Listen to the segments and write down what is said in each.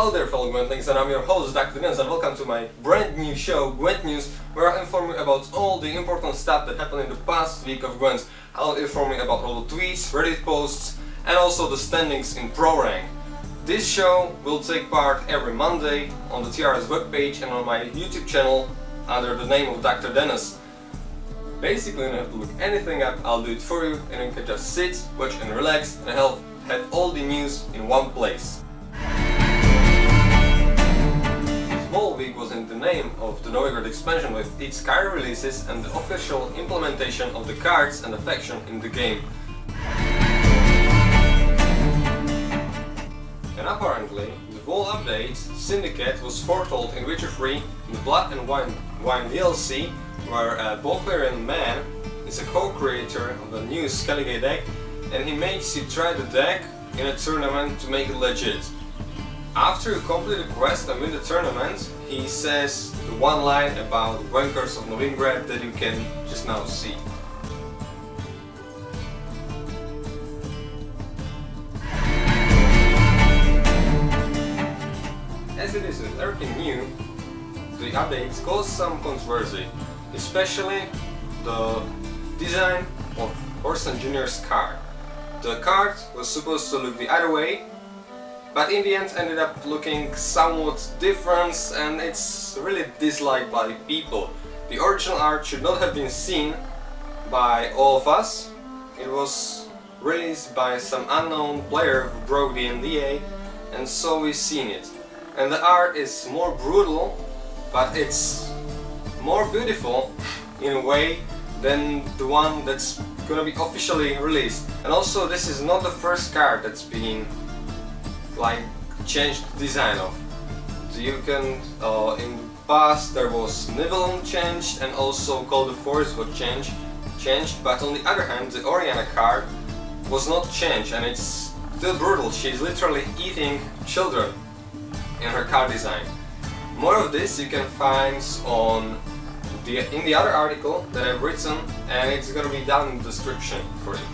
Hello there fellow Gwentlings, and I'm your host Dr. Dennis, and welcome to my brand new show Gwent News, where I'll inform you about all the important stuff that happened in the past week of Gwent. I'll inform you about all the tweets, Reddit posts, and also the standings in Pro Rank. This show will take part every Monday on the TRS webpage and on my YouTube channel under the name of Dr. Dennis. Basically, you don't have to look anything up, I'll do it for you, and you can just sit, watch and relax, and have all the news in one place. This whole week was in the name of the Novigrad expansion with its card releases and the official implementation of the cards and the faction in the game. And apparently, the whole update, Syndicate, was foretold in Witcher 3 in the Blood and Wine DLC, where a Bulgarian man is a co-creator of a new Syndicate deck, and he makes you try the deck in a tournament to make it legit. After you complete the quest and win the tournament, he says the one line about the wankers of Novigrad that you can just now see. As it is with everything new, the updates caused some controversy, especially the design of Orson Jr.'s card. The card was supposed to look the other way, but in the end ended up looking somewhat different, and it's really disliked by people. The original art should not have been seen by all of us. It was released by some unknown player who broke the NDA, and so we've seen it. And the art is more brutal, but it's more beautiful in a way than the one that's gonna be officially released. And also, this is not the first card that's been changed the design of. You can in the past there was Nibelung changed, and also Call the Forest was changed, but on the other hand the Oriana card was not changed, and it's still brutal. She's literally eating children in her card design. More of this you can find in the other article that I've written, and it's gonna be down in the description for you.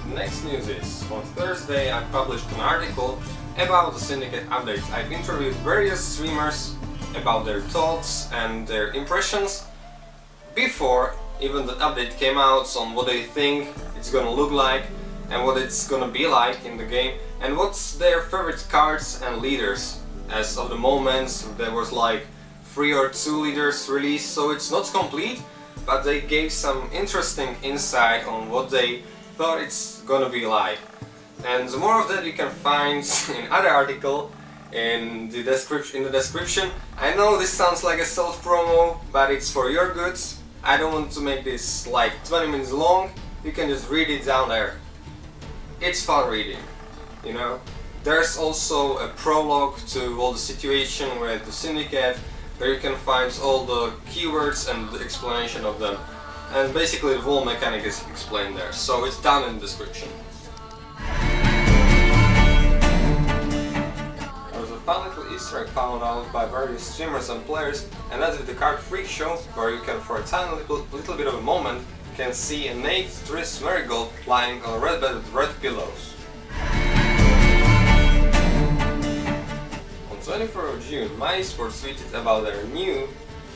The next news is, on Thursday I published an article about the Syndicate updates. I've interviewed various streamers about their thoughts and their impressions before even the update came out, on what they think it's gonna look like and what it's gonna be like in the game, and what's their favorite cards and leaders. As of the moment, there was 3 or 2 leaders released, so it's not complete, but they gave some interesting insight on what they thought it's gonna be like. And more of that you can find in other article in the description. I know this sounds like a self-promo, but it's for your goods. I don't want to make this 20 minutes long. You can just read it down there. It's fun reading, you know. There's also a prologue to all the situation with the Syndicate, where you can find all the keywords and the explanation of them. And basically the whole mechanic is explained there, so it's down in the description. There was a fun little Easter egg found out by various streamers and players, and that's with the card Freak Show, where you can, for a tiny little bit of a moment, can see a naked Triss Marigold lying on a red bed with red pillows. On 24th of June, MySports tweeted about their new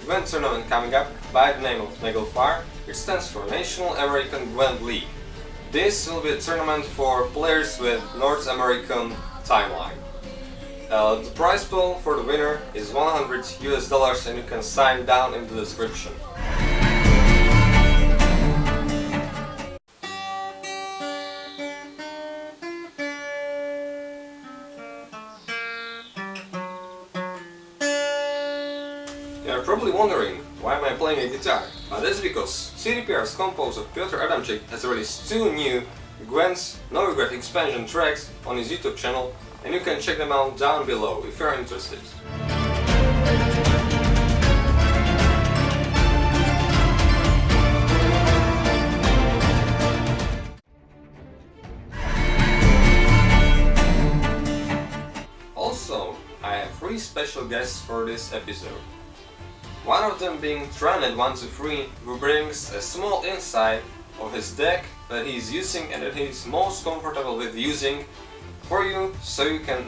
GWENT tournament coming up by the name of Nagelfar, which stands for National American Gwent League. This will be a tournament for players with North American timeline. The prize pool for the winner is $100 and you can sign down in the description. You're probably wondering, why am I playing a guitar? But that's because CDPR's composer Piotr Adamczyk has released 2 new Gwent Novigrad expansion tracks on his YouTube channel, and you can check them out down below if you're interested. Also, I have 3 special guests for this episode. One of them being trynet123, who brings a small insight of his deck that he's using and that he's most comfortable with using for you, so you can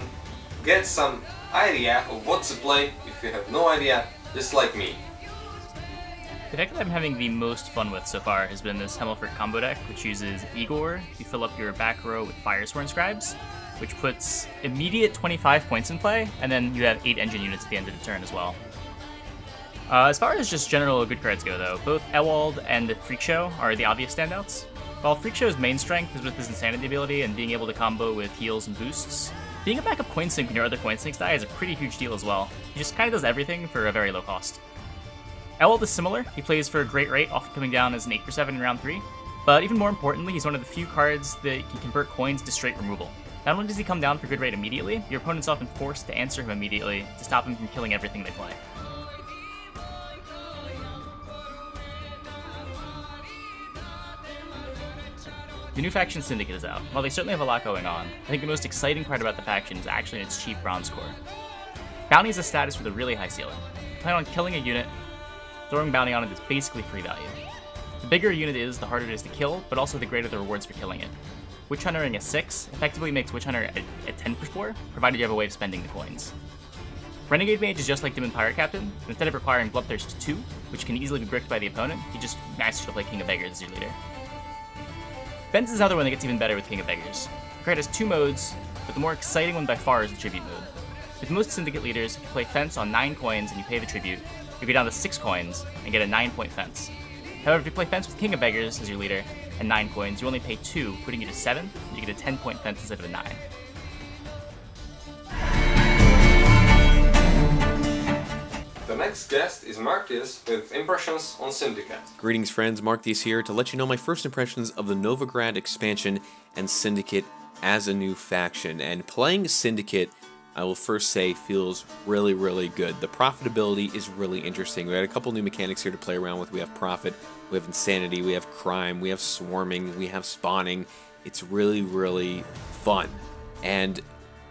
get some idea of what to play if you have no idea, just like me. The deck that I'm having the most fun with so far has been this Hemmelfort combo deck, which uses Igor to fill up your back row with Firesworn Scribes, which puts immediate 25 points in play, and then you have 8 engine units at the end of the turn as well. As far as just general good cards go, though, both Ewald and Freakshow are the obvious standouts. While Freakshow's main strength is with his Insanity ability and being able to combo with heals and boosts, being a backup coin sink when your other coin sinks die is a pretty huge deal as well. He just kind of does everything for a very low cost. Ewald is similar. He plays for a great rate, often coming down as an 8/7 in round 3, but even more importantly, he's one of the few cards that can convert coins to straight removal. Not only does he come down for good rate immediately, your opponent's often forced to answer him immediately to stop him from killing everything they play. The new faction Syndicate is out. While they certainly have a lot going on, I think the most exciting part about the faction is actually its cheap bronze core. Bounty is a status with a really high ceiling. You plan on killing a unit, throwing bounty on it is basically free value. The bigger a unit is, the harder it is to kill, but also the greater the rewards for killing it. Witch Huntering a 6 effectively makes Witch Hunter a 10/4, provided you have a way of spending the coins. Renegade Mage is just like Demon Pirate Captain, but instead of requiring Bloodthirst 2, which can easily be bricked by the opponent, you just master to play King of Beggars as your leader. Fence is another one that gets even better with King of Beggars. The card has 2 modes, but the more exciting one by far is the Tribute mode. With most Syndicate leaders, if you play Fence on 9 coins and you pay the Tribute, you go down to 6 coins and get a 9-point Fence. However, if you play Fence with King of Beggars as your leader and 9 coins, you only pay 2, putting you to 7, and you get a 10-point Fence instead of a 9. The next guest is Markthius with impressions on Syndicate. Greetings friends, Markthius here to let you know my first impressions of the Novigrad expansion and Syndicate as a new faction. And playing Syndicate, I will first say, feels really, really good. The profitability is really interesting. We had a couple new mechanics here to play around with. We have Profit, we have Insanity, we have Crime, we have Swarming, we have Spawning. It's really, really fun. And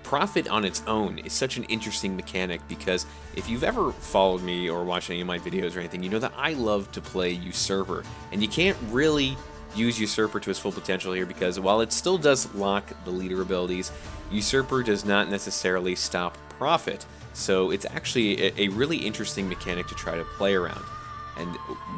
Profit on its own is such an interesting mechanic because if you've ever followed me or watched any of my videos or anything, you know that I love to play Usurper. And you can't really use Usurper to its full potential here because while it still does lock the leader abilities, Usurper does not necessarily stop Profit. So it's actually a really interesting mechanic to try to play around. And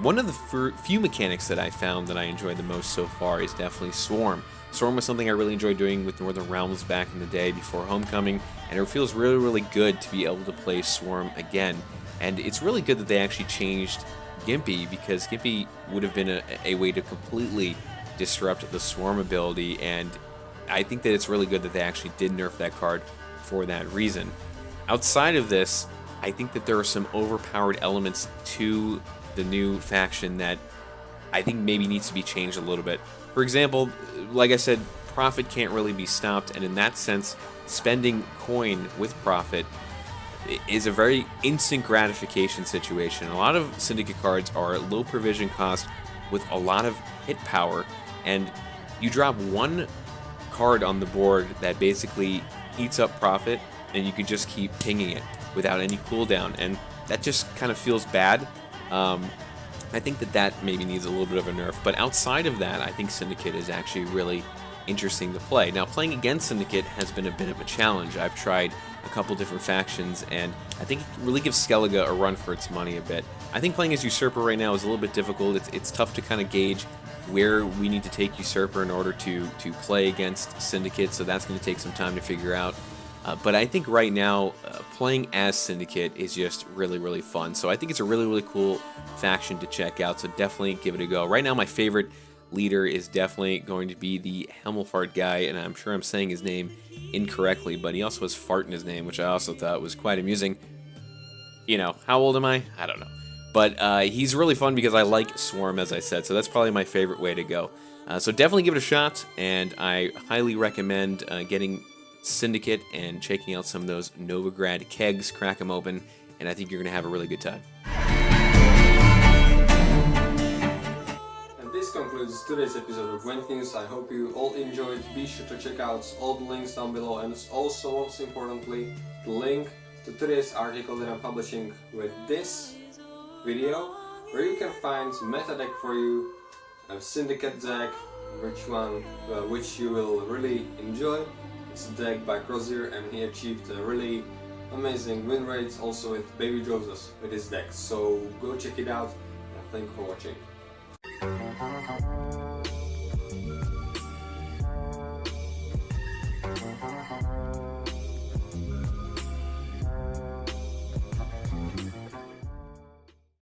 one of the few mechanics that I found that I enjoy the most so far is definitely Swarm. Swarm was something I really enjoyed doing with Northern Realms back in the day before Homecoming, and it feels really, really good to be able to play Swarm again. And it's really good that they actually changed Gimpy, because Gimpy would have been a way to completely disrupt the Swarm ability, and I think that it's really good that they actually did nerf that card for that reason. Outside of this, I think that there are some overpowered elements to the new faction that I think maybe needs to be changed a little bit. For example, like I said, Profit can't really be stopped, and in that sense, spending coin with Profit is a very instant gratification situation. A lot of Syndicate cards are low provision cost with a lot of hit power, and you drop one card on the board that basically eats up Profit, and you can just keep pinging it without any cooldown, and that just kind of feels bad. I think that maybe needs a little bit of a nerf, but outside of that, I think Syndicate is actually really interesting to play. Now, playing against Syndicate has been a bit of a challenge. I've tried a couple different factions, and I think it really gives Skellige a run for its money a bit. I think playing as Usurper right now is a little bit difficult. It's tough to kind of gauge where we need to take Usurper in order to play against Syndicate, so that's going to take some time to figure out. But I think right now, playing as Syndicate is just really, really fun. So I think it's a really, really cool faction to check out, so definitely give it a go. Right now, my favorite leader is definitely going to be the Hemmelfart guy, and I'm sure I'm saying his name incorrectly, but he also has Fart in his name, which I also thought was quite amusing. You know, how old am I? I don't know. But he's really fun because I like Swarm, as I said, so that's probably my favorite way to go. So definitely give it a shot, and I highly recommend getting Syndicate and checking out some of those Novigrad kegs. Crack them open, and I think you're going to have a really good time. And this concludes today's episode of GWENT News. I hope you all enjoyed. Be sure to check out all the links down below, and also, most importantly, the link to today's article that I'm publishing with this video, where you can find meta deck for you, a Syndicate deck, which you will really enjoy. It's a deck by Crozier, and he achieved a really amazing win rates also with Baby Joseph with his deck. So go check it out, and thank you for watching.